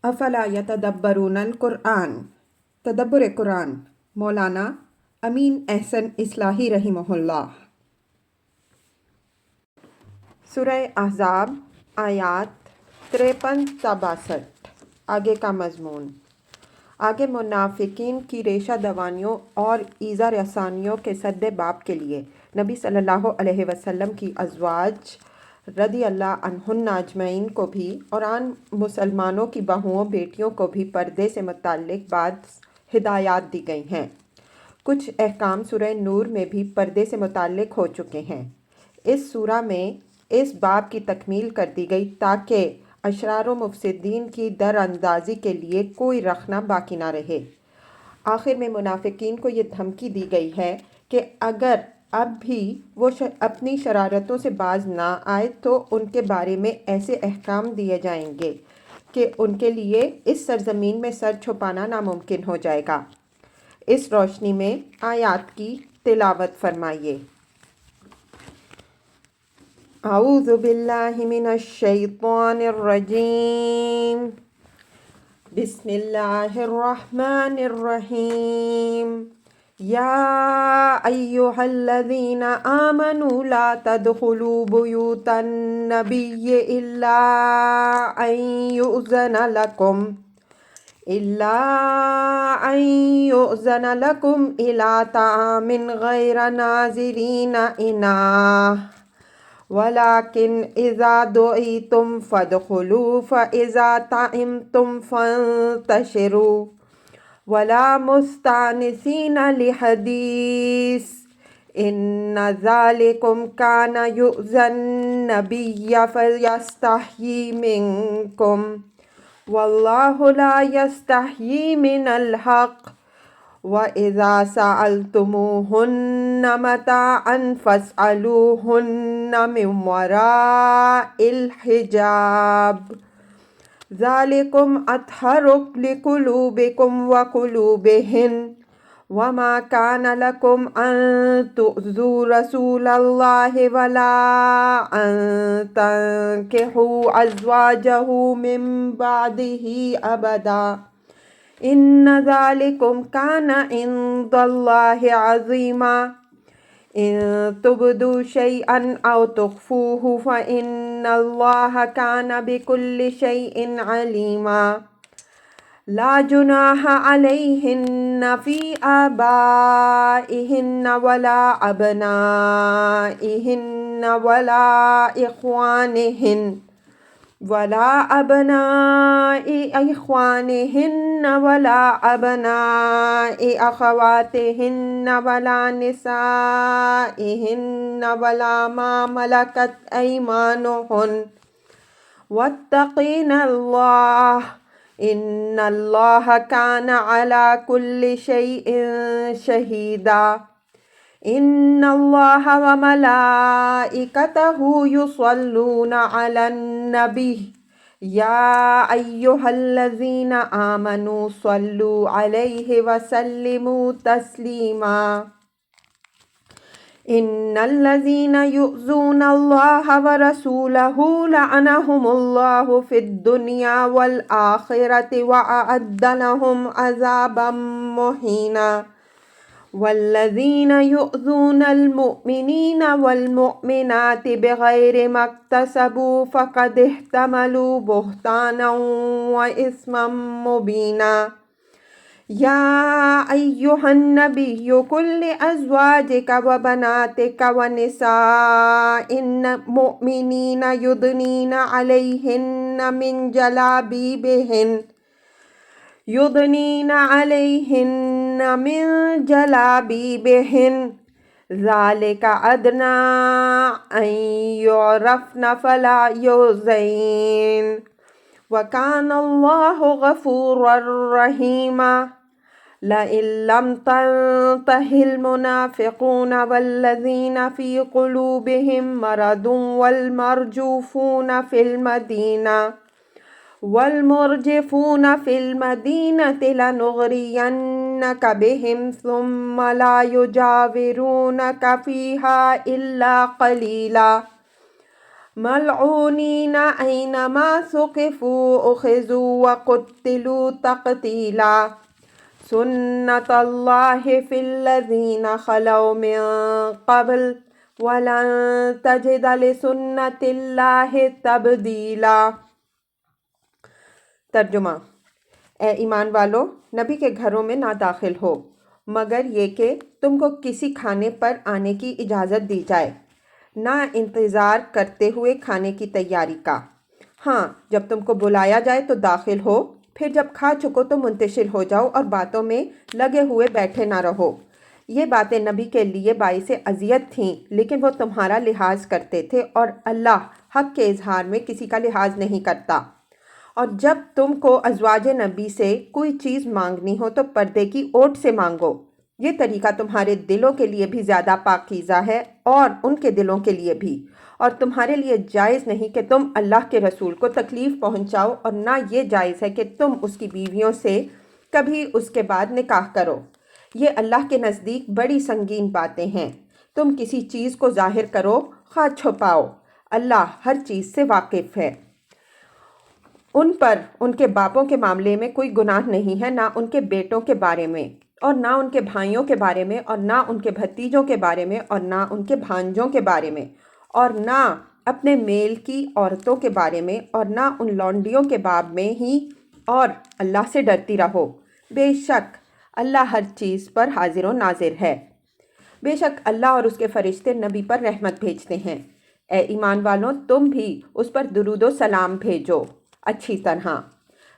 افلا یتدبرون القرآن، تدبر قرآن، مولانا امین احسن اصلاحی رحمہ اللہ۔ سورہ احزاب آیات 53 تا 62۔ آگے کا مضمون، آگے منافقین کی ریشہ دوانیوں اور ایذا رسانیوں کے سد باب کے لیے نبی صلی اللہ علیہ وسلم کی ازواج رضی اللہ عنہن اجمعین کو بھی اور عام مسلمانوں کی بہوؤں بیٹیوں کو بھی پردے سے متعلق بعض ہدایات دی گئی ہیں۔ کچھ احکام سورہ نور میں بھی پردے سے متعلق ہو چکے ہیں۔ اس سورہ میں اس باب کی تکمیل کر دی گئی تاکہ اشرار و مفسدین کی در اندازی کے لیے کوئی رخنہ باقی نہ رہے۔ آخر میں منافقین کو یہ دھمکی دی گئی ہے کہ اگر اب بھی وہ اپنی شرارتوں سے باز نہ آئے تو ان کے بارے میں ایسے احکام دیے جائیں گے کہ ان کے لیے اس سرزمین میں سر چھپانا ناممکن ہو جائے گا۔ اس روشنی میں آیات کی تلاوت فرمائیے۔ اعوذ باللہ من الشیطان الرجیم، بسم اللہ الرحمن الرحیم۔ یا ایہا الذین آمنوا لا تدخلوا بیوت النبی الا ان یؤذن لکم الی طعام غیر ناظرین اناہ ولکن اذا دعیتم فادخلوا فاذا طعمتم فانتشروا ولا مستأنسین لحدیث ان ذلکم کان یؤذی النبی فیستحیی منکم واللہ لا یستحیی من الحق وَإِذَا سَأَلْتُمُوهُنَّ مَتَاعًا فَاسْأَلُوهُنَّ مِنْ وَرَاءِ الْحِجَابِ ذَلِكُمْ أَطْهَرُ لِقُلُوبِكُمْ وَقُلُوبِهِنَّ وَمَا كَانَ لَكُمْ أَن تُؤْذُوا رَسُولَ اللَّهِ وَلَا أَن تَنكِحُوا أَزْوَاجَهُ مِن بَعْدِهِ أَبَدًا ان ذلکم کان عند اللہ عظیما ان تبدوا شیئا او تخفوه فإن اللہ کان بکل شیء علیما لا جناح علیہن فی آبائہن ولا ابنائہن ولا أبناء إخوانهن ولا أبناء أخواتهن ولا نسائهن ولا ما ملكت أيمانهن واتقين الله إن الله كان على كل شيء شهيدا ان اللہ وملائکتہ یصلون علی النبی یا ایہا الذین آمنوا صلوا علیہ وسلموا تسلیما ان الذین یؤذون اللہ ورسولہ لعنہم اللہ فی الدنیا والآخرۃ وأعد لہم عذابا مہینا والذین یؤذون المؤمنین والمؤمنات بغیر ما اکتسبوا فقد احتملوا بہتانا وإثما مبینا یا ایہا النبی قل لأزواجک وبناتک ونساء المؤمنین یدنین علیہن من جلابیبہن ذالک ادنیٰ ان یعرفن فلا یؤذین وکان اللہ غفورا رحیما لئن لم تنتہ المنافقون والذین فی قلوبہم مرض والمرجفون فی المدینة لنغرینک بہم ثم لا یجاورونک فیہا الا قلیلا ملعونین اینما ثقفوا اخذوا وقتلوا تقتیلا سنت اللہ فی الذین خلوا من قبل وَلَن تَجِدَ لِسُنَّتِ اللَّهِ تَبْدِيلًا۔ ترجمہ: اے ایمان والو، نبی کے گھروں میں نہ داخل ہو مگر یہ کہ تم کو کسی کھانے پر آنے کی اجازت دی جائے، نہ انتظار کرتے ہوئے کھانے کی تیاری کا۔ ہاں، جب تم کو بلایا جائے تو داخل ہو، پھر جب کھا چکو تو منتشر ہو جاؤ اور باتوں میں لگے ہوئے بیٹھے نہ رہو۔ یہ باتیں نبی کے لیے باعث اذیت تھیں، لیکن وہ تمہارا لحاظ کرتے تھے اور اللہ حق کے اظہار میں کسی کا لحاظ نہیں کرتا۔ اور جب تم کو ازواج نبی سے کوئی چیز مانگنی ہو تو پردے کی اوٹ سے مانگو، یہ طریقہ تمہارے دلوں کے لیے بھی زیادہ پاکیزہ ہے اور ان کے دلوں کے لیے بھی، اور تمہارے لیے جائز نہیں کہ تم اللہ کے رسول کو تکلیف پہنچاؤ، اور نہ یہ جائز ہے کہ تم اس کی بیویوں سے کبھی اس کے بعد نکاح کرو۔ یہ اللہ کے نزدیک بڑی سنگین باتیں ہیں۔ تم کسی چیز کو ظاہر کرو خواہ چھپاؤ، اللہ ہر چیز سے واقف ہے۔ ان پر ان کے باپوں کے معاملے میں کوئی گناہ نہیں ہے، نہ ان کے بیٹوں کے بارے میں، اور نہ ان کے بھائیوں کے بارے میں، اور نہ ان کے بھتیجوں کے بارے میں، اور نہ ان کے بھانجوں کے بارے میں، اور نہ اپنے میل کی عورتوں کے بارے میں، اور نہ ان لونڈیوں کے باب میں ہی، اور اللہ سے ڈرتی رہو۔ بے شک اللہ ہر چیز پر حاضر و ناظر ہے۔ بے شک اللہ اور اس کے فرشتے نبی پر رحمت بھیجتے ہیں۔ اے ایمان والوں، تم بھی اس پر درود و سلام بھیجو اچھی طرح۔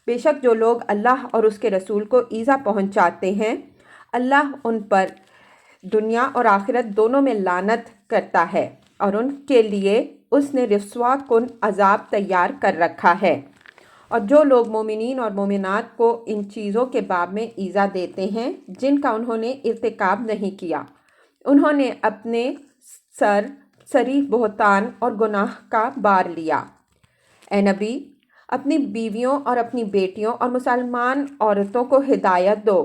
بے شک جو لوگ اللہ اور اس کے رسول کو ایذا پہنچاتے ہیں، اللہ ان پر دنیا اور آخرت دونوں میں لعنت کرتا ہے، اور ان کے لیے اس نے رسوا کن عذاب تیار کر رکھا ہے۔ اور جو لوگ مومنین اور مومنات کو ان چیزوں کے باب میں ایذا دیتے ہیں جن کا انہوں نے ارتکاب نہیں کیا، انہوں نے اپنے سر صریح بہتان اور گناہ کا بار لیا۔ اے نبی، اپنی بیویوں اور اپنی بیٹیوں اور مسلمان عورتوں کو ہدایت دو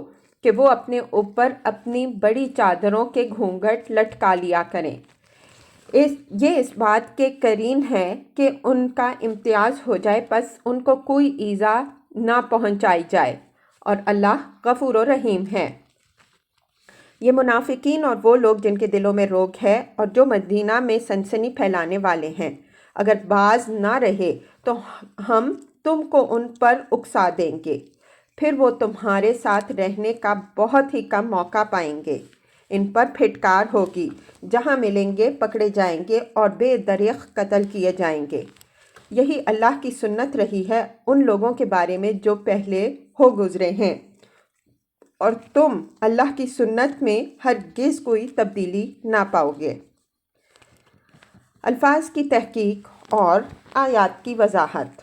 کہ وہ اپنے اوپر اپنی بڑی چادروں کے گھونگھٹ لٹکا لیا کریں۔ یہ اس بات کے قرین ہے کہ ان کا امتیاز ہو جائے، پس ان کو کوئی ایذا نہ پہنچائی جائے، اور اللہ غفور و رحیم ہے۔ یہ منافقین اور وہ لوگ جن کے دلوں میں روگ ہے اور جو مدینہ میں سنسنی پھیلانے والے ہیں، اگر باز نہ رہے تو ہم تم کو ان پر اکسا دیں گے، پھر وہ تمہارے ساتھ رہنے کا بہت ہی کم موقع پائیں گے۔ ان پر پھٹکار ہوگی، جہاں ملیں گے پکڑے جائیں گے اور بے دریغ قتل کیے جائیں گے۔ یہی اللہ کی سنت رہی ہے ان لوگوں کے بارے میں جو پہلے ہو گزرے ہیں، اور تم اللہ کی سنت میں ہرگز کوئی تبدیلی نہ پاؤ گے۔ الفاظ کی تحقیق اور آیات کی وضاحت۔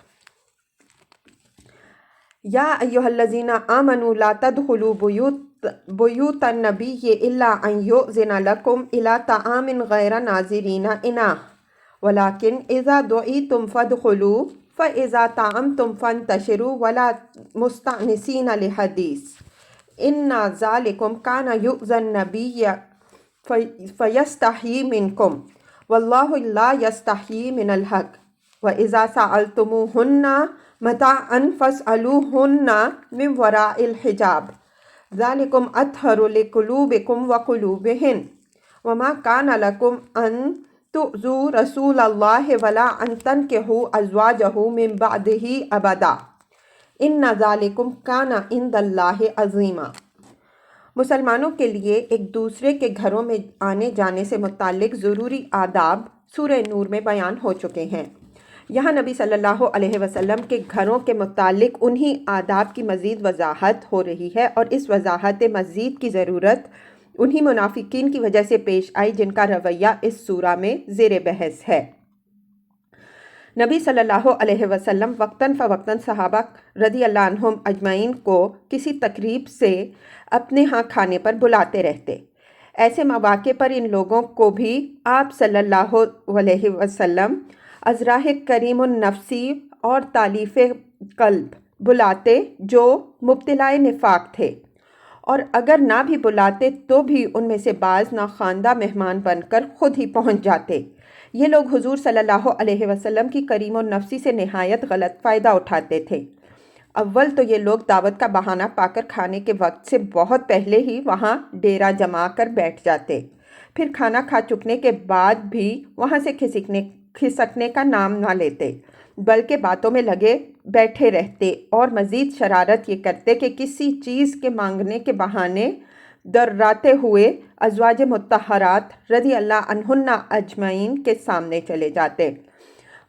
یا ایھا الذین آمنوا لا تدخلوا بیوت النبی الا ان یؤذن لکم الی طعام غیر ناظرین اناہ ولکن اذا دعیتم فادخلوا فاذا طعمتم فانتشروا ولا مستأنسین لحدیث ان ذلکم کان یؤذی النبی فیستحیی منکم واللہ لا یستحیی من الحق وَإِذَا سَأَلْتُمُوهُنَّ مَتَاعًا فَاسْأَلُوهُنَّ مِنْ وَرَاءِ الْحِجَابِ ذَلِكُمْ أَطْهَرُ لِقُلُوبِكُمْ وَقُلُوبِهِنْ وَمَا كَانَ لَكُمْ أَن تُؤْذُوا رَسُولَ اللَّهِ وَلَا أَن تَنكِحُوا أَزْوَاجَهُ مِنْ بَعْدِهِ أَبَدًا إِنَّ ذَلِكُمْ كَانَ عِندَ اللَّهِ عَظِيمًا۔ مسلمانوں کے لیے ایک دوسرے کے گھروں میں آنے جانے سے متعلق ضروری آداب سورہ نور میں بیان ہو چکے ہیں۔ یہاں نبی صلی اللہ علیہ وسلم کے گھروں کے متعلق انہی آداب کی مزید وضاحت ہو رہی ہے، اور اس وضاحت مزید کی ضرورت انہی منافقین کی وجہ سے پیش آئی جن کا رویہ اس سورہ میں زیر بحث ہے۔ نبی صلی اللہ علیہ وسلم وقتاً فوقتاً صحابہ رضی اللہ عنہم اجمعین کو کسی تقریب سے اپنے ہاں کھانے پر بلاتے رہتے۔ ایسے مواقع پر ان لوگوں کو بھی آپ صلی اللہ علیہ وسلم از راہ کریم النفسی اور تالیف قلب بلاتے جو مبتلا نفاق تھے، اور اگر نہ بھی بلاتے تو بھی ان میں سے بعض ناخواندہ مہمان بن کر خود ہی پہنچ جاتے۔ یہ لوگ حضور صلی اللہ علیہ وسلم کی کریم و نفسی سے نہایت غلط فائدہ اٹھاتے تھے۔ اول تو یہ لوگ دعوت کا بہانہ پا کر کھانے کے وقت سے بہت پہلے ہی وہاں ڈیرا جما کر بیٹھ جاتے، پھر کھانا کھا چکنے کے بعد بھی وہاں سے کھسکنے کا نام نہ لیتے، بلکہ باتوں میں لگے بیٹھے رہتے اور مزید شرارت یہ کرتے کہ کسی چیز کے مانگنے کے بہانے دراتے ہوئے ازواج مطہرات رضی اللہ عنہن اجمعین کے سامنے چلے جاتے۔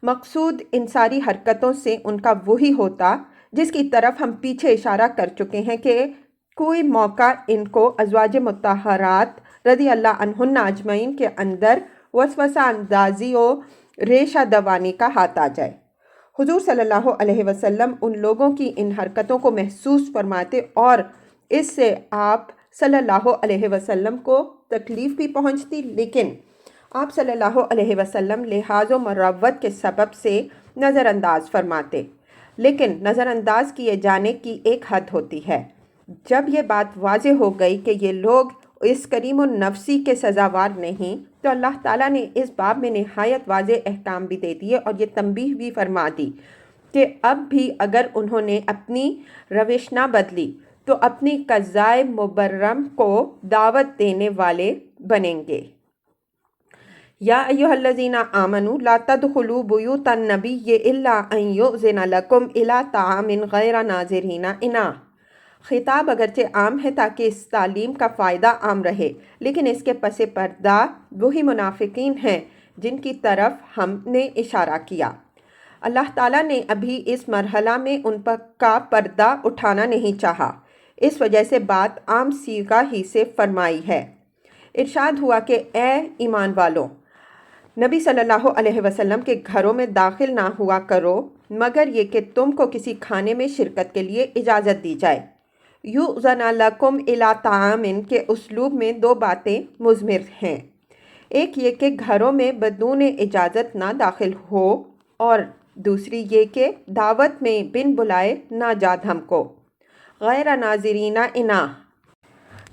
مقصود ان ساری حرکتوں سے ان کا وہی ہوتا جس کی طرف ہم پیچھے اشارہ کر چکے ہیں کہ کوئی موقع ان کو ازواج مطہرات رضی اللہ عنہن اجمعین کے اندر وسوسہ اندازی و ریشہ دوانی کا ہاتھ آ جائے۔ حضور صلی اللہ علیہ وسلم ان لوگوں کی ان حرکتوں کو محسوس فرماتے اور اس سے آپ صلی اللہ علیہ وسلم کو تکلیف بھی پہنچتی، لیکن آپ صلی اللہ علیہ وسلم لحاظ و مروت کے سبب سے نظر انداز فرماتے۔ لیکن نظر انداز کیے جانے کی ایک حد ہوتی ہے۔ جب یہ بات واضح ہو گئی کہ یہ لوگ اس کریم و نفسی کے سزاوار نہیں، تو اللہ تعالیٰ نے اس باب میں نہایت واضح احکام بھی دے دیے اور یہ تنبیہ بھی فرما دی کہ اب بھی اگر انہوں نے اپنی روش نہ بدلی تو اپنی قضائے مبرم کو دعوت دینے والے بنیں گے۔ یا ایھا الذین آمنوا لا تدخلوا بیوت النبی الا ان یؤذن لکم الی طعام غیر ناظرین اناہ۔ خطاب اگرچہ عام ہے تاکہ اس تعلیم کا فائدہ عام رہے، لیکن اس کے پس پردہ وہی منافقین ہیں جن کی طرف ہم نے اشارہ کیا۔ اللہ تعالیٰ نے ابھی اس مرحلہ میں ان کا پردہ اٹھانا نہیں چاہا، اس وجہ سے بات عام صیغہ ہی سے فرمائی ہے۔ ارشاد ہوا کہ اے ایمان والو، نبی صلی اللہ علیہ وسلم کے گھروں میں داخل نہ ہوا کرو مگر یہ کہ تم کو کسی کھانے میں شرکت کے لیے اجازت دی جائے۔ یؤذن لکم الی طعام کے اسلوب میں دو باتیں مضمر ہیں، ایک یہ کہ گھروں میں بدون اجازت نہ داخل ہو اور دوسری یہ کہ دعوت میں بن بلائے نہ جا دھمکو۔ غیر ناظرین اناہ،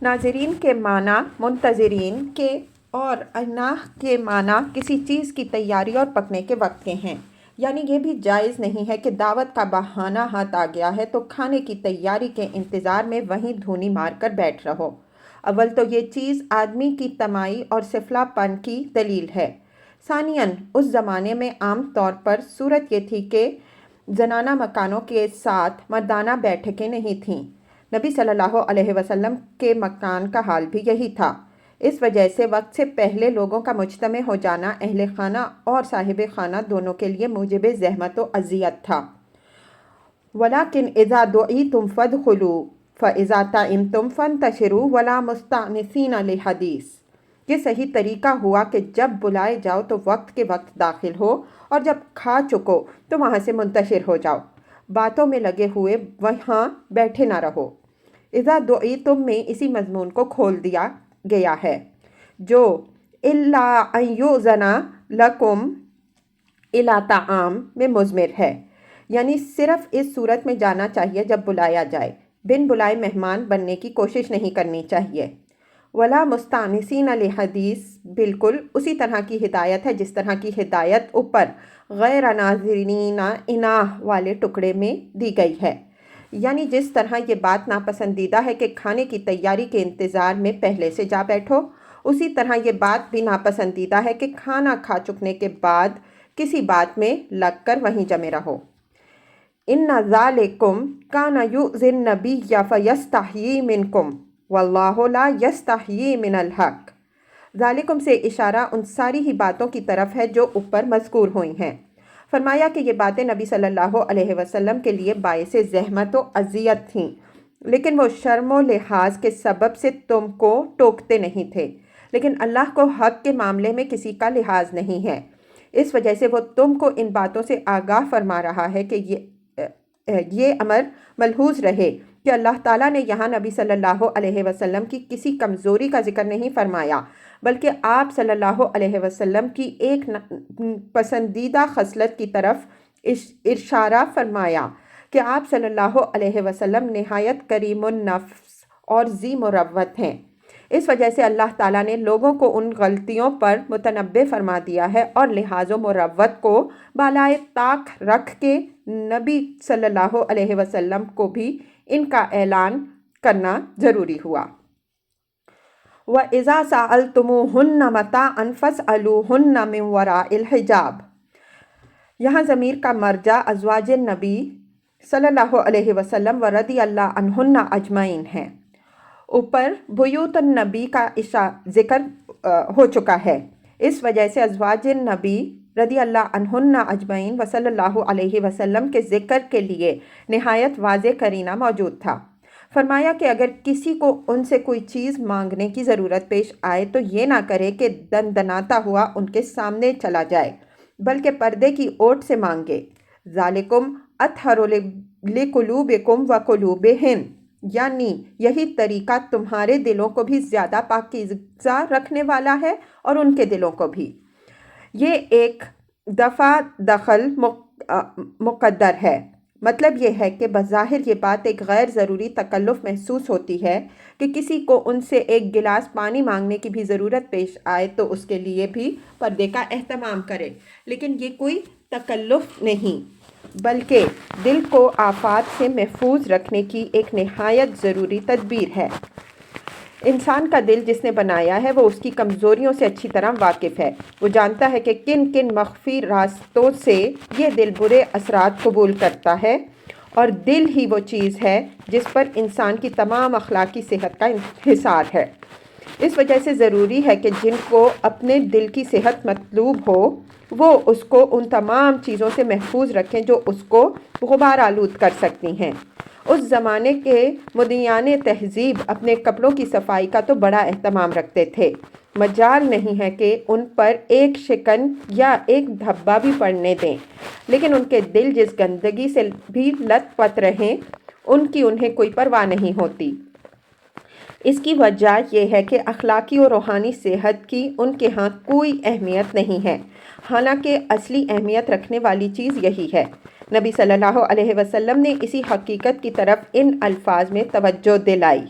ناظرین کے معنی منتظرین کے اور اناہ کے معنی کسی چیز کی تیاری اور پکنے کے وقت کے ہیں، یعنی یہ بھی جائز نہیں ہے کہ دعوت کا بہانہ ہاتھ آ گیا ہے تو کھانے کی تیاری کے انتظار میں وہیں دھونی مار کر بیٹھ رہو۔ اول تو یہ چیز آدمی کی طماعی اور سفلا پن کی دلیل ہے۔ ثانیاً اس زمانے میں عام طور پر صورت یہ تھی کہ زنانہ مکانوں کے ساتھ مردانہ بیٹھکیں نہیں تھیں۔ نبی صلی اللہ علیہ وسلم کے مکان کا حال بھی یہی تھا۔ اس وجہ سے وقت سے پہلے لوگوں کا مجتمع ہو جانا اہل خانہ اور صاحب خانہ دونوں کے لیے موجب زحمت و اذیت تھا۔ وَلَكِنْ إِذَا دُعِيتُمْ فَادْخُلُوا فَإِذَا طَعِمْتُمْ فَانْتَشِرُوا وَلَا مُسْتَأْنِسِينَ لِحَدِيثٍ۔ یہ صحیح طریقہ ہوا کہ جب بلائے جاؤ تو وقت کے وقت داخل ہو اور جب کھا چکو تو وہاں سے منتشر ہو جاؤ، باتوں میں لگے ہوئے وہاں بیٹھے نہ رہو۔ اذا دعیتم میں اسی مضمون کو کھول دیا گیا ہے جو الا ان یؤذن لکم الی طعام میں مضمر ہے، یعنی صرف اس صورت میں جانا چاہیے جب بلایا جائے، بن بلائے مہمان بننے کی کوشش نہیں کرنی چاہیے۔ ولا مستانسین لحدیث بالکل اسی طرح کی ہدایت ہے جس طرح کی ہدایت اوپر غیر ناظرین اناہ والے ٹکڑے میں دی گئی ہے، یعنی جس طرح یہ بات ناپسندیدہ ہے کہ کھانے کی تیاری کے انتظار میں پہلے سے جا بیٹھو، اسی طرح یہ بات بھی ناپسندیدہ ہے کہ کھانا کھا چکنے کے بعد کسی بات میں لگ کر وہیں جمے رہو۔ ان ذالکم کان یؤذی النبی فیستحیی منکم واللہ لا یستحیی من الحق۔ ذالکم سے اشارہ ان ساری ہی باتوں کی طرف ہے جو اوپر مذکور ہوئی ہیں۔ فرمایا کہ یہ باتیں نبی صلی اللہ علیہ وسلم کے لیے باعث زحمت و اذیت تھیں، لیکن وہ شرم و لحاظ کے سبب سے تم کو ٹوکتے نہیں تھے، لیکن اللہ کو حق کے معاملے میں کسی کا لحاظ نہیں ہے، اس وجہ سے وہ تم کو ان باتوں سے آگاہ فرما رہا ہے کہ یہ امر ملحوظ رہے کہ اللہ تعالیٰ نے یہاں نبی صلی اللہ علیہ وسلم کی کسی کمزوری کا ذکر نہیں فرمایا، بلکہ آپ صلی اللہ علیہ وسلم کی ایک پسندیدہ خصلت کی طرف اشارہ فرمایا کہ آپ صلی اللہ علیہ وسلم نہایت کریم النفس اور ذی مروت ہیں۔ اس وجہ سے اللہ تعالیٰ نے لوگوں کو ان غلطیوں پر متنبہ فرما دیا ہے اور لحاظ و مروت کو بالائے طاق رکھ کے نبی صلی اللہ علیہ وسلم کو بھی ان کا اعلان کرنا ضروری ہوا۔ وَإِذَا سَأَلْتُمُوهُنَّ مَتَاعًا فَاسْأَلُوهُنَّ مِنْ وَرَاءِ الْحِجَابِ۔ یہاں ضمیر کا مرجع ازواج نبی صلی اللہ علیہ وسلم و رضی اللہ عنہن اجمعین ہیں۔ اوپر بیوت النبی کا ذکر ہو چکا ہے، اس وجہ سے ازواج نبی رضی اللہ عنہن اجمعین و صلی اللہ علیہ وسلم کے ذکر کے لیے نہایت واضح قرینہ موجود تھا۔ فرمایا کہ اگر کسی کو ان سے کوئی چیز مانگنے کی ضرورت پیش آئے تو یہ نہ کرے کہ دندناتا ہوا ان کے سامنے چلا جائے، بلکہ پردے کی اوٹ سے مانگے۔ ذالکم اطہر لقلوبکم وقلوبہن، یعنی یہی طریقہ تمہارے دلوں کو بھی زیادہ پاکیزہ رکھنے والا ہے اور ان کے دلوں کو بھی۔ یہ ایک دفع دخل مقدر ہے۔ مطلب یہ ہے کہ بظاہر یہ بات ایک غیر ضروری تکلف محسوس ہوتی ہے کہ کسی کو ان سے ایک گلاس پانی مانگنے کی بھی ضرورت پیش آئے تو اس کے لیے بھی پردے کا اہتمام کرے، لیکن یہ کوئی تکلف نہیں بلکہ دل کو آفات سے محفوظ رکھنے کی ایک نہایت ضروری تدبیر ہے۔ انسان کا دل جس نے بنایا ہے وہ اس کی کمزوریوں سے اچھی طرح واقف ہے۔ وہ جانتا ہے کہ کن کن مخفی راستوں سے یہ دل برے اثرات قبول کرتا ہے، اور دل ہی وہ چیز ہے جس پر انسان کی تمام اخلاقی صحت کا انحصار ہے۔ اس وجہ سے ضروری ہے کہ جن کو اپنے دل کی صحت مطلوب ہو وہ اس کو ان تمام چیزوں سے محفوظ رکھیں جو اس کو غبار آلود کر سکتی ہیں۔ اس زمانے کے مدعیان تہذیب اپنے کپڑوں کی صفائی کا تو بڑا اہتمام رکھتے تھے، مجال نہیں ہے کہ ان پر ایک شکن یا ایک دھبا بھی پڑنے دیں، لیکن ان کے دل جس گندگی سے بھی لت پت رہیں ان کی انہیں کوئی پرواہ نہیں ہوتی۔ اس کی وجہ یہ ہے کہ اخلاقی اور روحانی صحت کی ان کے ہاں کوئی اہمیت نہیں ہے، حالانکہ اصلی اہمیت رکھنے والی چیز یہی ہے۔ نبی صلی اللہ علیہ وسلم نے اسی حقیقت کی طرف ان الفاظ میں توجہ دلائی۔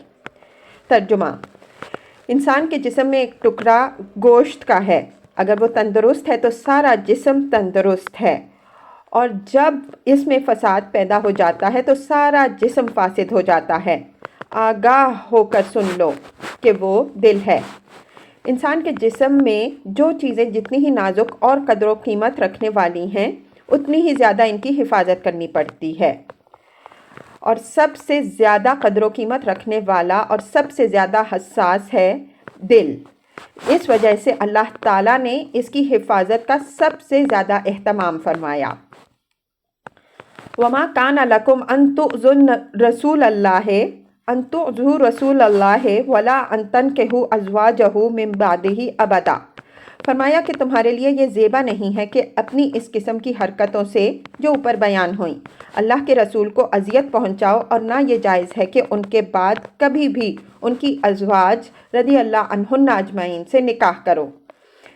ترجمہ: انسان کے جسم میں ایک ٹکڑا گوشت کا ہے، اگر وہ تندرست ہے تو سارا جسم تندرست ہے، اور جب اس میں فساد پیدا ہو جاتا ہے تو سارا جسم فاسد ہو جاتا ہے۔ آگاہ ہو کر سن لو کہ وہ دل ہے۔ انسان کے جسم میں جو چیزیں جتنی ہی نازک اور قدر و قیمت رکھنے والی ہیں اتنی ہی زیادہ ان کی حفاظت کرنی پڑتی ہے، اور سب سے زیادہ قدر و قیمت رکھنے والا اور سب سے زیادہ حساس ہے دل۔ اس وجہ سے اللہ تعالیٰ نے اس کی حفاظت کا سب سے زیادہ اہتمام فرمایا۔ وَمَا كَانَ لَكُمْ أَن تُؤْذُوا رَسُولَ اللَّهِ وَلَا أَن تَنكِحُوا أَزْوَاجَهُ مِن بَعْدِهِ أَبَدًا۔ فرمایا کہ تمہارے لیے یہ زیبا نہیں ہے کہ اپنی اس قسم کی حرکتوں سے جو اوپر بیان ہوئیں اللہ کے رسول کو اذیت پہنچاؤ، اور نہ یہ جائز ہے کہ ان کے بعد کبھی بھی ان کی ازواج رضی اللہ عنہن اجمعین سے نکاح کرو۔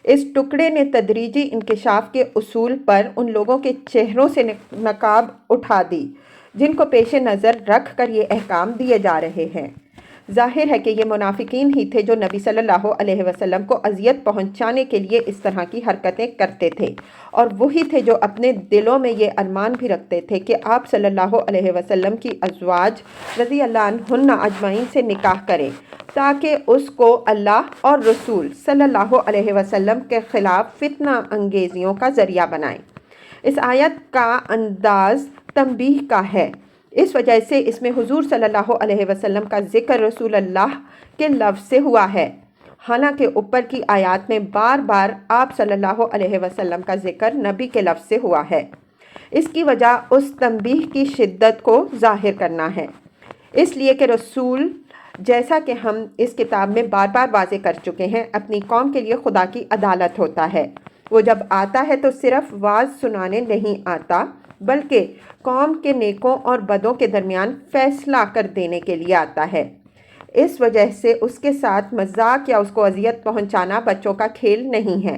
اس ٹکڑے نے تدریجی انکشاف کے اصول پر ان لوگوں کے چہروں سے نقاب اٹھا دی جن کو پیش نظر رکھ کر یہ احکام دیے جا رہے ہیں۔ ظاہر ہے کہ یہ منافقین ہی تھے جو نبی صلی اللہ علیہ وسلم کو اذیت پہنچانے کے لیے اس طرح کی حرکتیں کرتے تھے، اور وہی تھے جو اپنے دلوں میں یہ ارمان بھی رکھتے تھے کہ آپ صلی اللہ علیہ وسلم کی ازواج رضی اللہ عنہن اجمعین سے نکاح کریں تاکہ اس کو اللہ اور رسول صلی اللہ علیہ وسلم کے خلاف فتنہ انگیزیوں کا ذریعہ بنائیں۔ اس آیت کا انداز تنبیہ کا ہے، اس وجہ سے اس میں حضور صلی اللہ علیہ وسلم کا ذکر رسول اللہ کے لفظ سے ہوا ہے، حالانکہ اوپر کی آیات میں بار بار آپ صلی اللہ علیہ وسلم کا ذکر نبی کے لفظ سے ہوا ہے۔ اس کی وجہ اس تنبیہ کی شدت کو ظاہر کرنا ہے، اس لیے کہ رسول، جیسا کہ ہم اس کتاب میں بار بار واضح کر چکے ہیں، اپنی قوم کے لیے خدا کی عدالت ہوتا ہے۔ وہ جب آتا ہے تو صرف واعظ سنانے نہیں آتا بلکہ قوم کے نیکوں اور بدوں کے درمیان فیصلہ کر دینے کے لیے آتا ہے۔ اس وجہ سے اس کے ساتھ مذاق یا اس کو اذیت پہنچانا بچوں کا کھیل نہیں ہے۔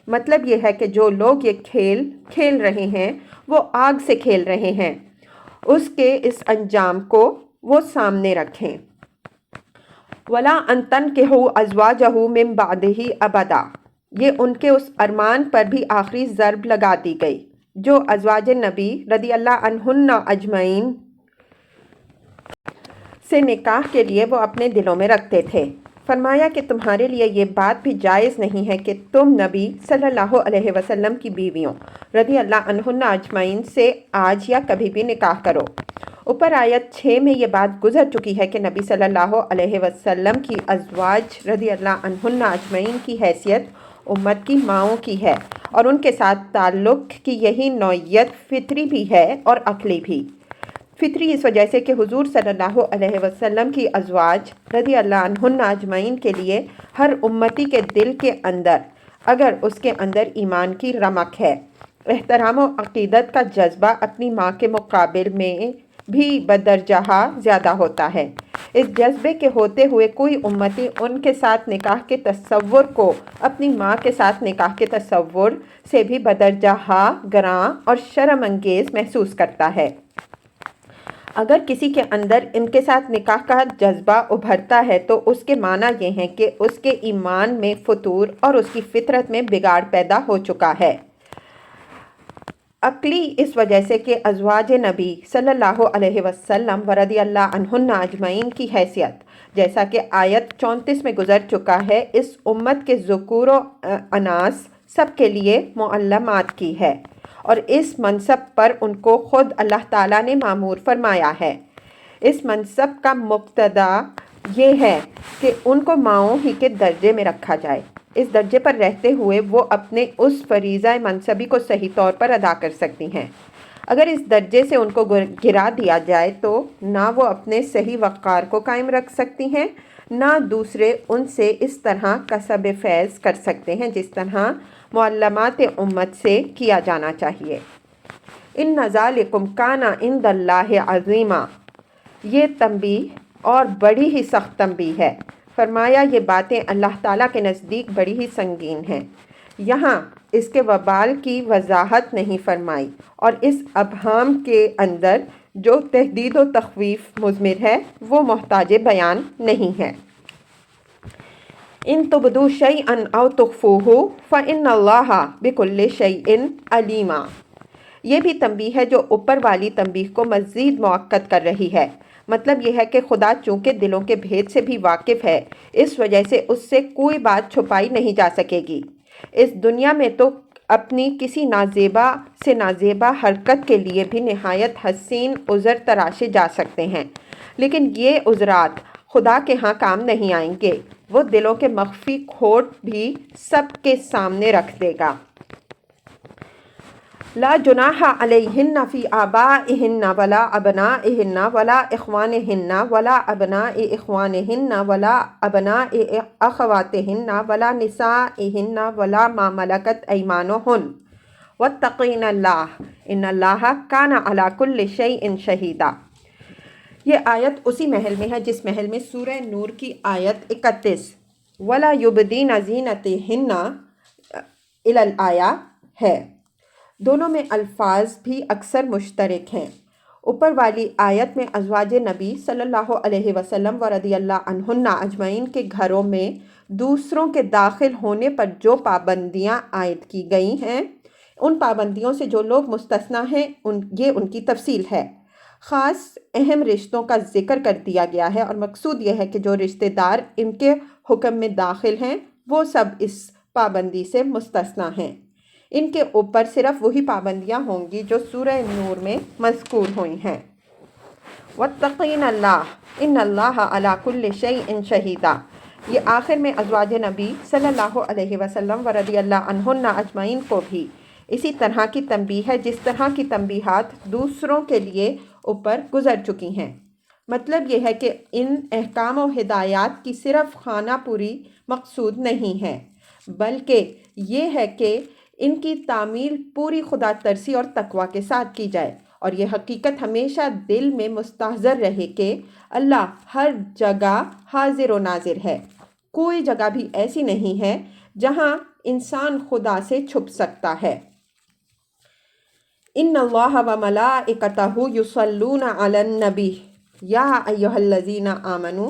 مطلب یہ ہے کہ جو لوگ یہ کھیل کھیل رہے ہیں وہ آگ سے کھیل رہے ہیں، اس کے اس انجام کو وہ سامنے رکھیں۔ ولا ان تنکحوا ازواجہ من بعدہ ابدا، یہ ان کے اس ارمان پر بھی آخری ضرب لگا دی گئی جو ازواج نبی رضی اللہ عنہن اجمعین سے نکاح کے لیے وہ اپنے دلوں میں رکھتے تھے۔ فرمایا کہ تمہارے لیے یہ بات بھی جائز نہیں ہے کہ تم نبی صلی اللہ علیہ وسلم کی بیویوں رضی اللہ عنہن اجمعین سے آج یا کبھی بھی نکاح کرو۔ اوپر آیت 6 میں یہ بات گزر چکی ہے کہ نبی صلی اللہ علیہ وسلم کی ازواج رضی اللہ عنہن اجمعین کی حیثیت امت کی ماؤں کی ہے، اور ان کے ساتھ تعلق کی یہی نوعیت فطری بھی ہے اور عقلی بھی۔ فطری اس وجہ سے کہ حضور صلی اللہ علیہ وسلم کی ازواج رضی اللہ عنہن اجمعین کے لیے ہر امتی کے دل کے اندر، اگر اس کے اندر ایمان کی رمق ہے، احترام و عقیدت کا جذبہ اپنی ماں کے مقابل میں بھی بدرجہ زیادہ ہوتا ہے۔ اس جذبے کے ہوتے ہوئے کوئی امتی ان کے ساتھ نکاح کے تصور کو اپنی ماں کے ساتھ نکاح کے تصور سے بھی بدرجہ گراں اور شرم انگیز محسوس کرتا ہے۔ اگر کسی کے اندر ان کے ساتھ نکاح کا جذبہ ابھرتا ہے تو اس کے معنی یہ ہیں کہ اس کے ایمان میں فتور اور اس کی فطرت میں بگاڑ پیدا ہو چکا ہے۔ عقلی اس وجہ سے کہ ازواج نبی صلی اللہ علیہ وسلم ورضی اللہ عنہن اجمعین کی حیثیت، جیسا کہ آیت 34 میں گزر چکا ہے، اس امت کے ذکور و اناث سب کے لیے معلمات کی ہے، اور اس منصب پر ان کو خود اللہ تعالیٰ نے مامور فرمایا ہے۔ اس منصب کا مقتضا یہ ہے کہ ان کو ماؤں ہی کے درجے میں رکھا جائے۔ اس درجے پر رہتے ہوئے وہ اپنے اس فریضہ منصبی کو صحیح طور پر ادا کر سکتی ہیں۔ اگر اس درجے سے ان کو گرا دیا جائے تو نہ وہ اپنے صحیح وقار کو قائم رکھ سکتی ہیں، نہ دوسرے ان سے اس طرح کسب فیض کر سکتے ہیں جس طرح معلمات امت سے کیا جانا چاہیے۔ ان ذالکم کان عند اللہ عظیما، یہ تنبیہ اور بڑی ہی سخت تنبیہ ہے۔ فرمایا یہ باتیں اللہ تعالیٰ کے نزدیک بڑی ہی سنگین ہیں۔ یہاں اس کے وبال کی وضاحت نہیں فرمائی، اور اس ابہام کے اندر جو تہدید و تخویف مضمر ہے وہ محتاج بیان نہیں ہے۔ ان تبدوا شیئا او تخفوہ فإن اللہ بکل شیء علیم، یہ بھی تنبیہ ہے جو اوپر والی تنبیہ کو مزید مؤکد کر رہی ہے۔ مطلب یہ ہے کہ خدا چونکہ دلوں کے بھید سے بھی واقف ہے، اس وجہ سے اس سے کوئی بات چھپائی نہیں جا سکے گی۔ اس دنیا میں تو اپنی کسی نازیبا سے نازیبا حرکت کے لیے بھی نہایت حسین عذر تراشے جا سکتے ہیں، لیکن یہ عذرات خدا کے ہاں کام نہیں آئیں گے۔ وہ دلوں کے مخفی کھوٹ بھی سب کے سامنے رکھ دے گا۔ لا جناح علیہن فی آبائہن ولا ابنائہن ولا اخوانہن ولا ابناء اخوانہن ولا ابناء اخواتہن ولا نسائہن ولا ما ملکت ایمانہن واتقین اللہ ان اللہ کان علی کل شیء شہیدا۔ یہ آیت اسی محل میں ہے جس محل میں سورہ نور کی آیت 31 ولا یبدین زینتہن الی الآیہ ہے۔ دونوں میں الفاظ بھی اکثر مشترک ہیں۔ اوپر والی آیت میں ازواج نبی صلی اللہ علیہ وسلم ورضی اللہ عنہن اجمعین کے گھروں میں دوسروں کے داخل ہونے پر جو پابندیاں عائد کی گئی ہیں، ان پابندیوں سے جو لوگ مستثنیٰ ہیں یہ ان کی تفصیل ہے۔ خاص اہم رشتوں کا ذکر کر دیا گیا ہے، اور مقصود یہ ہے کہ جو رشتہ دار ان کے حکم میں داخل ہیں وہ سب اس پابندی سے مستثنیٰ ہیں۔ ان کے اوپر صرف وہی پابندیاں ہوں گی جو سورہ نور میں مذکور ہوئی ہیں۔ واتقین اللہ ان اللہ علی کل شیء شہیدا، یہ آخر میں ازواج نبی صلی اللہ علیہ وسلم ورضی اللہ عنہن اجمعین کو بھی اسی طرح کی تنبیہ ہے جس طرح کی تنبیہات دوسروں کے لیے اوپر گزر چکی ہیں۔ مطلب یہ ہے کہ ان احکام و ہدایات کی صرف خانہ پوری مقصود نہیں ہے، بلکہ یہ ہے کہ ان کی تعمیل پوری خدا ترسی اور تقوی کے ساتھ کی جائے، اور یہ حقیقت ہمیشہ دل میں مستحضر رہے کہ اللہ ہر جگہ حاضر و ناظر ہے۔ کوئی جگہ بھی ایسی نہیں ہے جہاں انسان خدا سے چھپ سکتا ہے۔ ان اللہ و ملائکتہ یصلون علی النبی یا ایھا الذین آمنوا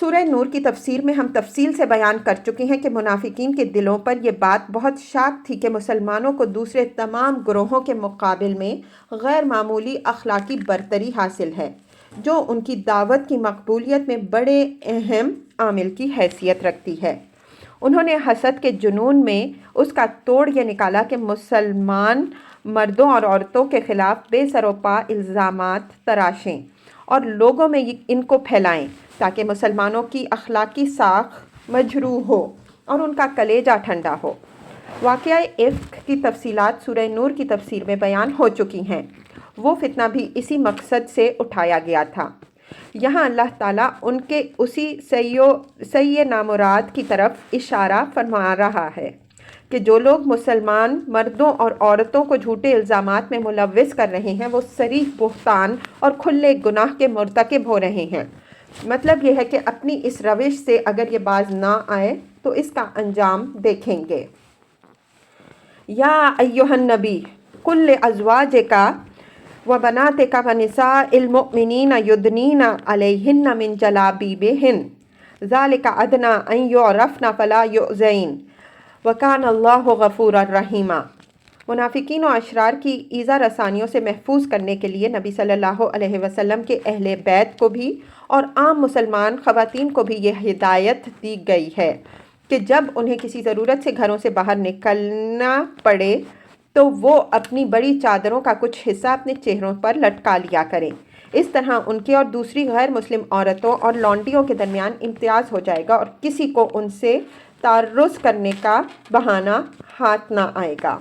سورہ نور کی تفسیر میں ہم تفصیل سے بیان کر چکے ہیں کہ منافقین کے دلوں پر یہ بات بہت شاک تھی کہ مسلمانوں کو دوسرے تمام گروہوں کے مقابل میں غیر معمولی اخلاقی برتری حاصل ہے، جو ان کی دعوت کی مقبولیت میں بڑے اہم عامل کی حیثیت رکھتی ہے۔ انہوں نے حسد کے جنون میں اس کا توڑ یہ نکالا کہ مسلمان مردوں اور عورتوں کے خلاف بے سر و پا الزامات تراشیں اور لوگوں میں ان کو پھیلائیں تاکہ مسلمانوں کی اخلاقی ساکھ مجروح ہو اور ان کا کلیجہ ٹھنڈا ہو۔ واقعہ افک کی تفصیلات سورہ نور کی تفسیر میں بیان ہو چکی ہیں۔ وہ فتنہ بھی اسی مقصد سے اٹھایا گیا تھا۔ یہاں اللہ تعالیٰ ان کے اسی سعی نامراد کی طرف اشارہ فرما رہا ہے کہ جو لوگ مسلمان مردوں اور عورتوں کو جھوٹے الزامات میں ملوث کر رہے ہیں وہ صریح بہتان اور کھلے گناہ کے مرتکب ہو رہے ہیں۔ مطلب یہ ہے کہ اپنی اس روش سے اگر یہ باز نہ آئے تو اس کا انجام دیکھیں گے۔ یا ایہا النبی قل لازواجک وبناتک ونساء المؤمنین یدنین علیہن من جلابیبہن ذالک ادنی ان یعرفن فلا یؤذین وکان اللہ غفورا رحیما۔ منافقین و اشرار کی ایذا رسانیوں سے محفوظ کرنے کے لیے نبی صلی اللہ علیہ وسلم کے اہل بیت کو بھی اور عام مسلمان خواتین کو بھی یہ ہدایت دی گئی ہے کہ جب انہیں کسی ضرورت سے گھروں سے باہر نکلنا پڑے تو وہ اپنی بڑی چادروں کا کچھ حصہ اپنے چہروں پر لٹکا لیا کریں۔ اس طرح ان کے اور دوسری غیر مسلم عورتوں اور لونڈیوں کے درمیان امتیاز ہو جائے گا اور کسی کو ان سے تعرض کرنے کا بہانہ ہاتھ نہ آئے گا۔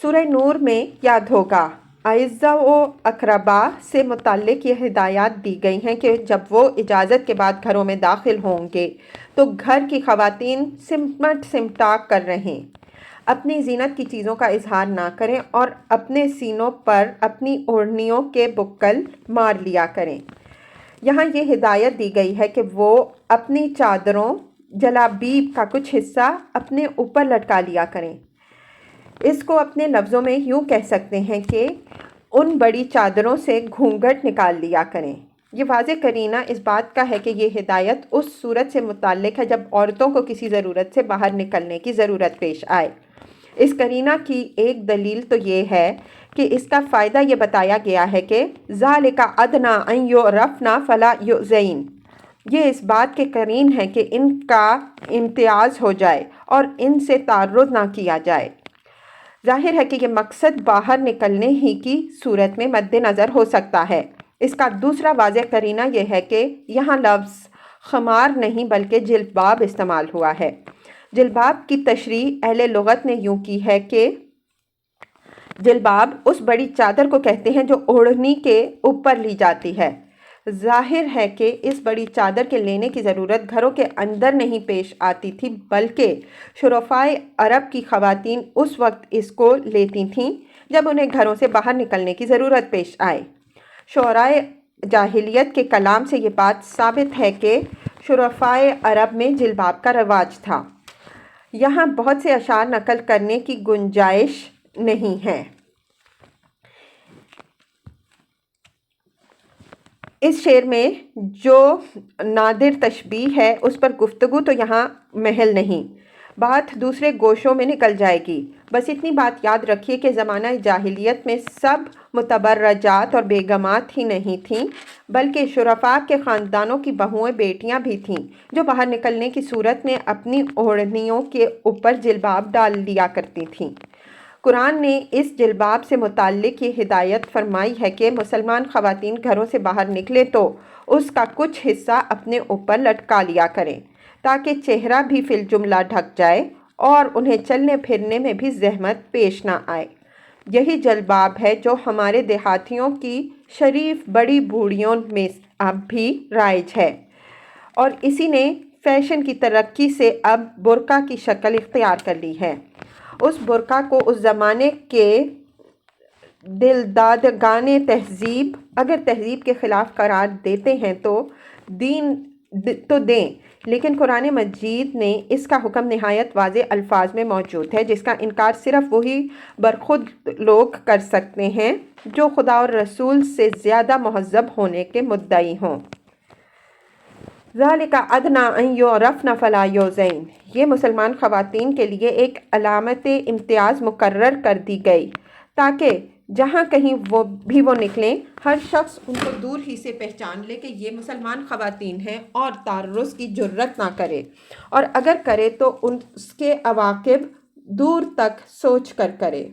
سورہ نور میں یاد ہوگا اعزہ و اقربا سے متعلق یہ ہدایات دی گئی ہیں کہ جب وہ اجازت کے بعد گھروں میں داخل ہوں گے تو گھر کی خواتین سمٹا کر رہیں، اپنی زینت کی چیزوں کا اظہار نہ کریں اور اپنے سینوں پر اپنی اوڑھنیوں کے بکل مار لیا کریں۔ یہاں یہ ہدایت دی گئی ہے کہ وہ اپنی چادروں جلابیب کا کچھ حصہ اپنے اوپر لٹکا لیا کریں۔ اس کو اپنے لفظوں میں یوں کہہ سکتے ہیں کہ ان بڑی چادروں سے گھونگھٹ نکال لیا کریں۔ یہ واضح قرینہ اس بات کا ہے کہ یہ ہدایت اس صورت سے متعلق ہے جب عورتوں کو کسی ضرورت سے باہر نکلنے کی ضرورت پیش آئے۔ اس قرینہ کی ایک دلیل تو یہ ہے کہ اس کا فائدہ یہ بتایا گیا ہے کہ ذالک ادنی ان یعرفن فلا یؤذین، یہ اس بات کے قرین ہے کہ ان کا امتیاز ہو جائے اور ان سے تعرض نہ کیا جائے۔ ظاہر ہے کہ یہ مقصد باہر نکلنے ہی کی صورت میں مد نظر ہو سکتا ہے۔ اس کا دوسرا واضح قرینہ یہ ہے کہ یہاں لفظ خمار نہیں بلکہ جلباب استعمال ہوا ہے۔ جلباب کی تشریح اہل لغت نے یوں کی ہے کہ جلباب اس بڑی چادر کو کہتے ہیں جو اوڑھنی کے اوپر لی جاتی ہے۔ ظاہر ہے کہ اس بڑی چادر کے لینے کی ضرورت گھروں کے اندر نہیں پیش آتی تھی بلکہ شرفائے عرب کی خواتین اس وقت اس کو لیتی تھیں جب انہیں گھروں سے باہر نکلنے کی ضرورت پیش آئے۔ شعرائے جاہلیت کے کلام سے یہ بات ثابت ہے کہ شرفائے عرب میں جلباب کا رواج تھا۔ یہاں بہت سے اشعار نقل کرنے کی گنجائش نہیں ہے۔ اس شعر میں جو نادر تشبیہ ہے اس پر گفتگو تو یہاں محل نہیں، بات دوسرے گوشوں میں نکل جائے گی۔ بس اتنی بات یاد رکھیے کہ زمانہ جاہلیت میں سب متبرجات اور بیگمات ہی نہیں تھیں بلکہ شرفاء کے خاندانوں کی بہوئیں بیٹیاں بھی تھیں جو باہر نکلنے کی صورت میں اپنی اوڑھنیوں کے اوپر جلباب ڈال لیا کرتی تھیں۔ قرآن نے اس جلباب سے متعلق یہ ہدایت فرمائی ہے کہ مسلمان خواتین گھروں سے باہر نکلے تو اس کا کچھ حصہ اپنے اوپر لٹکا لیا کریں تاکہ چہرہ بھی فی الجملہ ڈھک جائے اور انہیں چلنے پھرنے میں بھی زحمت پیش نہ آئے۔ یہی جلباب ہے جو ہمارے دیہاتیوں کی شریف بڑی بوڑھیوں میں اب بھی رائج ہے اور اسی نے فیشن کی ترقی سے اب برقع کی شکل اختیار کر لی ہے۔ اس برقع کو اس زمانے کے دلدادگان تہذیب اگر تہذیب کے خلاف قرار دیتے ہیں تو دیں، لیکن قرآن مجید میں اس کا حکم نہایت واضح الفاظ میں موجود ہے جس کا انکار صرف وہی برخود لوگ کر سکتے ہیں جو خدا اور رسول سے زیادہ مہذب ہونے کے مدعی ہوں۔ ذالک ادنی ان یعرفن فلا یؤذین، یہ مسلمان خواتین کے لیے ایک علامت امتیاز مقرر کر دی گئی تاکہ جہاں کہیں وہ نکلیں ہر شخص ان کو دور ہی سے پہچان لے کہ یہ مسلمان خواتین ہیں اور تعرض کی جرت نہ کرے، اور اگر کرے تو اس کے عواقب دور تک سوچ کر کرے۔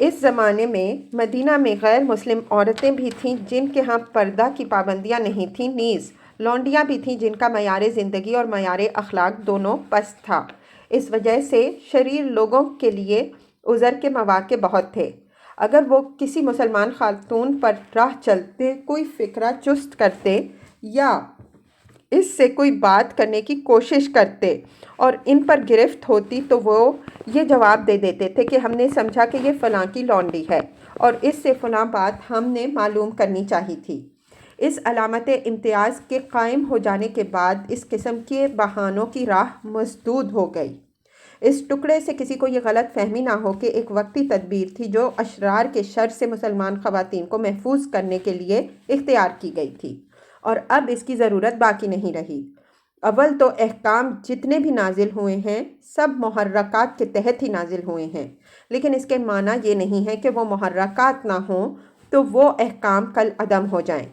اس زمانے میں مدینہ میں غیر مسلم عورتیں بھی تھیں جن کے ہاں پردہ کی پابندیاں نہیں تھیں، نیز لونڈیاں بھی تھیں جن کا معیار زندگی اور معیار اخلاق دونوں پست تھا۔ اس وجہ سے شریر لوگوں کے لیے عذر کے مواقع بہت تھے۔ اگر وہ کسی مسلمان خاتون پر راہ چلتے کوئی فکرہ چست کرتے یا اس سے کوئی بات کرنے کی کوشش کرتے اور ان پر گرفت ہوتی تو وہ یہ جواب دے دیتے تھے کہ ہم نے سمجھا کہ یہ فلاں کی لونڈی ہے اور اس سے فلاں بات ہم نے معلوم کرنی چاہی تھی۔ اس علامت امتیاز کے قائم ہو جانے کے بعد اس قسم کے بہانوں کی راہ مسدود ہو گئی۔ اس ٹکڑے سے کسی کو یہ غلط فہمی نہ ہو کہ ایک وقتی تدبیر تھی جو اشرار کے شر سے مسلمان خواتین کو محفوظ کرنے کے لیے اختیار کی گئی تھی، اور اب اس کی ضرورت باقی نہیں رہی۔ اول تو احکام جتنے بھی نازل ہوئے ہیں سب محرکات کے تحت ہی نازل ہوئے ہیں، لیکن اس کے معنی یہ نہیں ہے کہ وہ محرکات نہ ہوں تو وہ احکام کل عدم ہو جائیں۔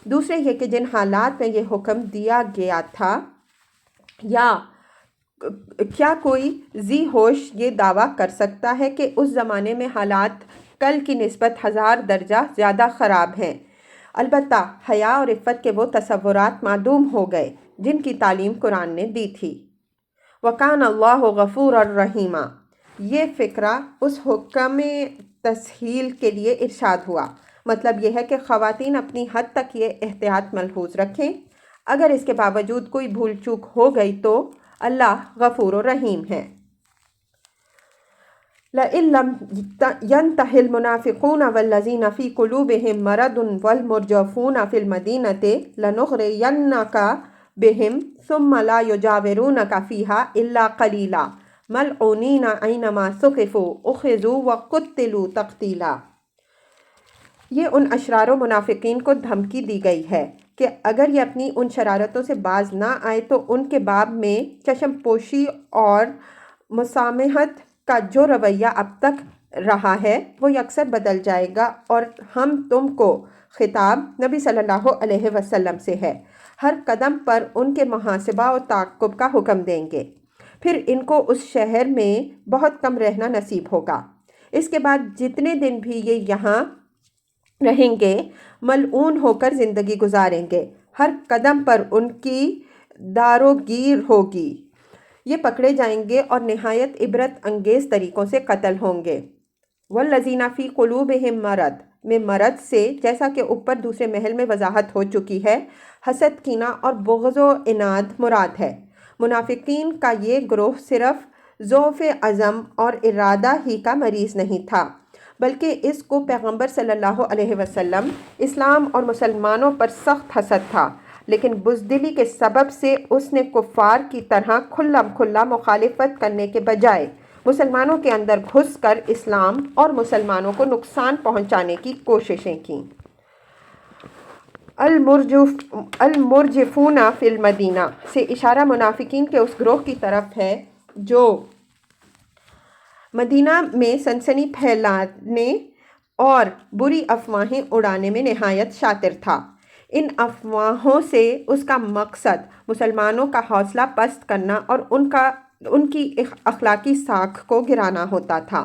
دوسرے یہ کہ جن حالات میں یہ حکم دیا گیا تھا، یا کیا کوئی ذی ہوش یہ دعویٰ کر سکتا ہے کہ اس زمانے میں حالات کل کی نسبت 1000 درجہ زیادہ خراب ہیں؟ البتہ حیا اور عفت کے وہ تصورات معدوم ہو گئے جن کی تعلیم قرآن نے دی تھی۔ وَكَانَ اللَّهُ غَفُورًا رَحِيمًا، یہ فکرہ اس حکم تسہیل کے لیے ارشاد ہوا۔ مطلب یہ ہے کہ خواتین اپنی حد تک یہ احتیاط ملحوظ رکھیں، اگر اس کے باوجود کوئی بھول چوک ہو گئی تو اللہ غفور و رحیم ہے۔ لَإِن لَّمْ يَنْتَهِ الْمُنَافِقُونَ وَالَّذِينَ فِي قُلُوبِهِم مَّرَضٌ وَالْمُرْجِفُونَ فِي الْمَدِينَةِ لَنُغْرِيَنَّكَ بِهِمْ ثُمَّ لَا يُجَاوِرُونَكَ فِيهَا إِلَّا قَلِيلًا مَلْعُونِينَ أَيْنَمَا ثُقِفُوا أُخِذُوا وَقُتِّلُوا تَقْتِيلًا۔ یہ ان اشرار و منافقین کو دھمکی دی گئی ہے کہ اگر یہ اپنی ان شرارتوں سے باز نہ آئے تو ان کے باب میں چشم پوشی اور مسامحت کا جو رویہ اب تک رہا ہے وہ یکسر بدل جائے گا، اور ہم تم کو خطاب نبی صلی اللہ علیہ وسلم سے ہے، ہر قدم پر ان کے محاسبہ و تعاقب کا حکم دیں گے، پھر ان کو اس شہر میں بہت کم رہنا نصیب ہوگا۔ اس کے بعد جتنے دن بھی یہ یہاں رہیں گے ملعون ہو کر زندگی گزاریں گے، ہر قدم پر ان کی داروگیر ہوگی، یہ پکڑے جائیں گے اور نہایت عبرت انگیز طریقوں سے قتل ہوں گے۔ وَالَّذِينَ فِي قُلُوبِهِم مَّرَضٌ میں مرض سے جیسا کہ اوپر دوسرے محل میں وضاحت ہو چکی ہے، حسد، کینہ اور بغض و عناد مراد ہے۔ منافقین کا یہ گروہ صرف ضعف عزم اور ارادہ ہی کا مریض نہیں تھا، بلکہ اس کو پیغمبر صلی اللہ علیہ وسلم، اسلام اور مسلمانوں پر سخت حسد تھا، لیکن بزدلی کے سبب سے اس نے کفار کی طرح کھلا کھلا مخالفت کرنے کے بجائے مسلمانوں کے اندر گھس کر اسلام اور مسلمانوں کو نقصان پہنچانے کی کوششیں کیں۔ المرجفون فی المدینہ سے اشارہ منافقین کے اس گروہ کی طرف ہے جو مدینہ میں سنسنی پھیلانے اور بری افواہیں اڑانے میں نہایت شاطر تھا۔ ان افواہوں سے اس کا مقصد مسلمانوں کا حوصلہ پست کرنا اور ان کی اخلاقی ساکھ کو گرانا ہوتا تھا۔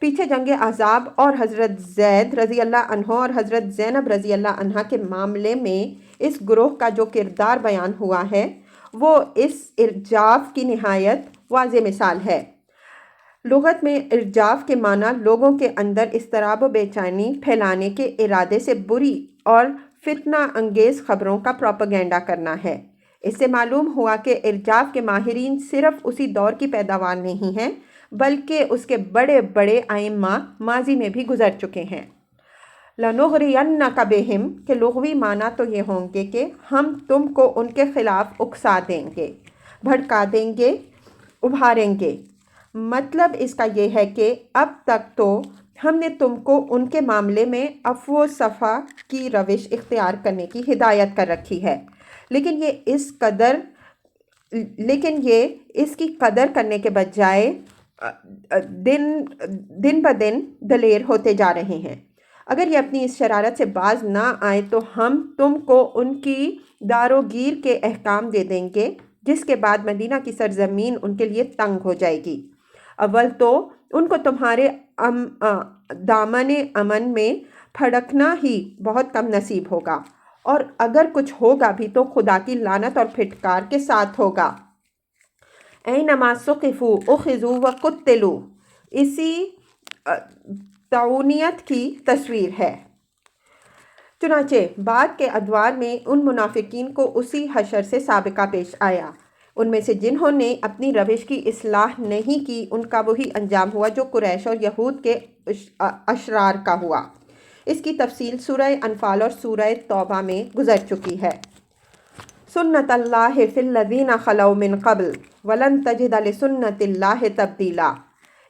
پیچھے جنگ احزاب اور حضرت زید رضی اللہ عنہ اور حضرت زینب رضی اللہ عنہ کے معاملے میں اس گروہ کا جو کردار بیان ہوا ہے وہ اس ارجاف کی نہایت واضح مثال ہے۔ لغت میں ارجاف کے معنی لوگوں کے اندر اضطراب و بے چینی پھیلانے کے ارادے سے بری اور فتنہ انگیز خبروں کا پروپیگنڈا کرنا ہے۔ اس سے معلوم ہوا کہ ارجاف کے ماہرین صرف اسی دور کی پیداوار نہیں ہیں بلکہ اس کے بڑے بڑے ائمہ ماضی میں بھی گزر چکے ہیں۔ لَنُغْرِيَنَّكَ بِهِمْ کے لغوی معنی تو یہ ہوں گے کہ ہم تم کو ان کے خلاف اکسا دیں گے، بھڑکا دیں گے، ابھاریں گے۔ مطلب اس کا یہ ہے کہ اب تک تو ہم نے تم کو ان کے معاملے میں عفو و صفح کی روش اختیار کرنے کی ہدایت کر رکھی ہے، لیکن یہ اس کی قدر کرنے کے بجائے دن بدن دلیر ہوتے جا رہے ہیں۔ اگر یہ اپنی اس شرارت سے باز نہ آئے تو ہم تم کو ان کی داروگیر کے احکام دے دیں گے، جس کے بعد مدینہ کی سرزمین ان کے لیے تنگ ہو جائے گی۔ اول تو ان کو تمہارے دامن امن میں پھڑکنا ہی بہت کم نصیب ہوگا، اور اگر کچھ ہوگا بھی تو خدا کی لعنت اور پھٹکار کے ساتھ ہوگا۔ اینما ثقفوا اخذوا وقتلوا اسی طاعونیت کی تصویر ہے۔ چنانچہ بعد کے ادوار میں ان منافقین کو اسی حشر سے سابقہ پیش آیا۔ ان میں سے جنہوں نے اپنی روش کی اصلاح نہیں کی، ان کا وہی انجام ہوا جو قریش اور یہود کے اشرار کا ہوا۔ اس کی تفصیل سورہ انفال اور سورہ توبہ میں گزر چکی ہے۔ سنت اللہ فی الذین خلو من قبل ولن تجد لسنت اللہ تبدیلا۔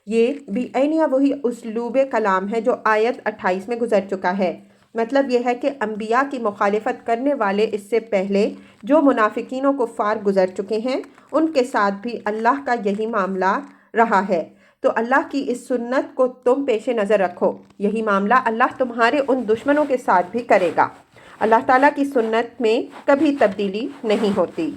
یہ بھی عینیہ وہی اسلوب کلام ہے جو آیت 28 میں گزر چکا ہے۔ مطلب یہ ہے کہ انبیاء کی مخالفت کرنے والے اس سے پہلے جو منافقین و کفار گزر چکے ہیں، ان کے ساتھ بھی اللہ کا یہی معاملہ رہا ہے۔ تو اللہ کی اس سنت کو تم پیش نظر رکھو، یہی معاملہ اللہ تمہارے ان دشمنوں کے ساتھ بھی کرے گا۔ اللہ تعالیٰ کی سنت میں کبھی تبدیلی نہیں ہوتی۔